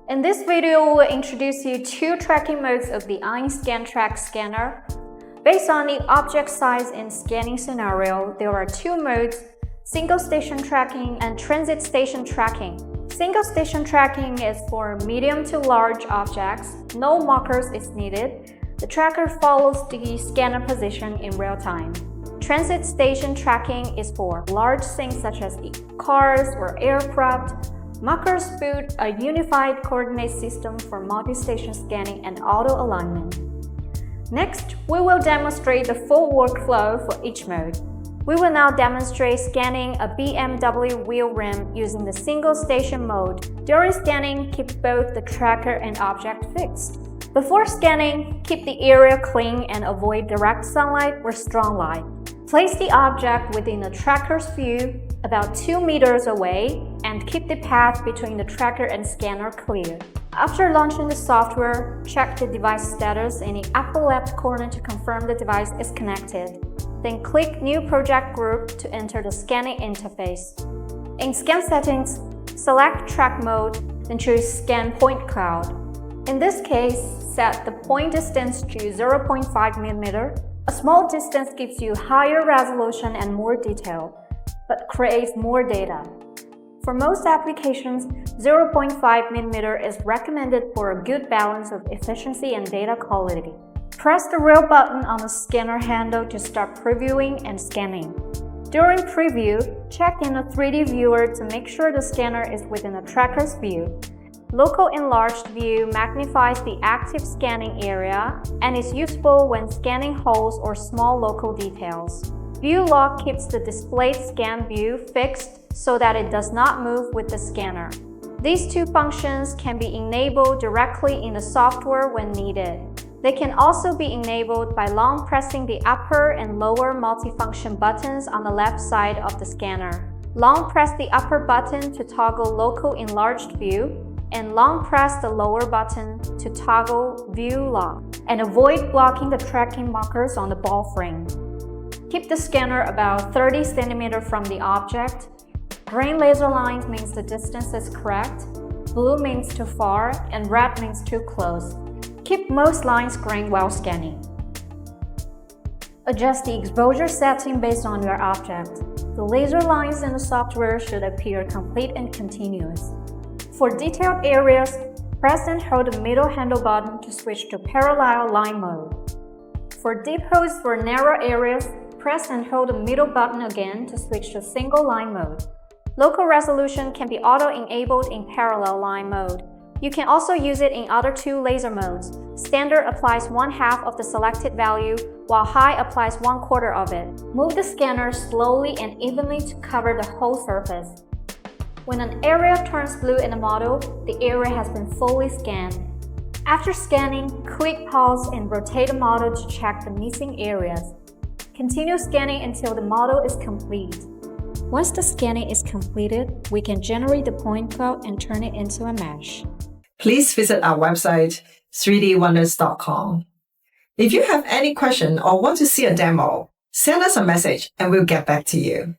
In this video, we will introduce you two tracking modes of the EinScan Trak scanner. Based on the object size and scanning scenario, there are two modes: single station tracking and transit station tracking. Single station tracking is for medium to large objects. No markers is needed. The tracker follows the scanner position in real time. Transit station tracking is for large things such as cars or aircraft. Markers build a unified coordinate system for multi-station scanning and auto alignment. Next, we will demonstrate the full workflow for each mode. We will now demonstrate scanning a BMW wheel rim using the single station mode. During scanning, keep both the tracker and object fixed. Before scanning, keep the area clean and avoid direct sunlight or strong light. Place the object within the tracker's view about 2 meters away and keep the path between the tracker and scanner clear. After launching the software, check the device status in the upper left corner to confirm the device is connected. Then click New Project Group to enter the scanning interface. In Scan Settings, select Track Mode, then choose Scan Point Cloud. In this case, set the point distance to 0.5 mm. A small distance gives you higher resolution and more detail, but creates more data. For most applications, 0.5 mm is recommended for a good balance of efficiency and data quality. Press the Rail button on the scanner handle to start previewing and scanning. During preview, check in the 3D viewer to make sure the scanner is within the tracker's view. Local enlarged view magnifies the active scanning area and is useful when scanning holes or small local details. View lock keeps the displayed scan view fixed so that it does not move with the scanner. These two functions can be enabled directly in the software when needed. They can also be enabled by long pressing the upper and lower multifunction buttons on the left side of the scanner. Long press the upper button to toggle local enlarged view, and long press the lower button to toggle view lock, and avoid blocking the tracking markers on the ball frame. Keep the scanner about 30 cm from the object. Green laser lines means the distance is correct, blue means too far, and red means too close. Keep most lines green while scanning. Adjust the exposure setting based on your object. The laser lines in the software should appear complete and continuous. For detailed areas, press and hold the middle handle button to switch to parallel line mode. For deep holes for narrow areas, press and hold the middle button again to switch to single line mode. Local resolution can be auto-enabled in parallel line mode. You can also use it in other two laser modes. Standard applies 1/2 of the selected value, while high applies 1/4 of it. Move the scanner slowly and evenly to cover the whole surface. When an area turns blue in the model, the area has been fully scanned. After scanning, click pause and rotate the model to check the missing areas. Continue scanning until the model is complete. Once the scanning is completed, we can generate the point cloud and turn it into a mesh. Please visit our website, 3dwonders.com. If you have any question or want to see a demo, send us a message and we'll get back to you.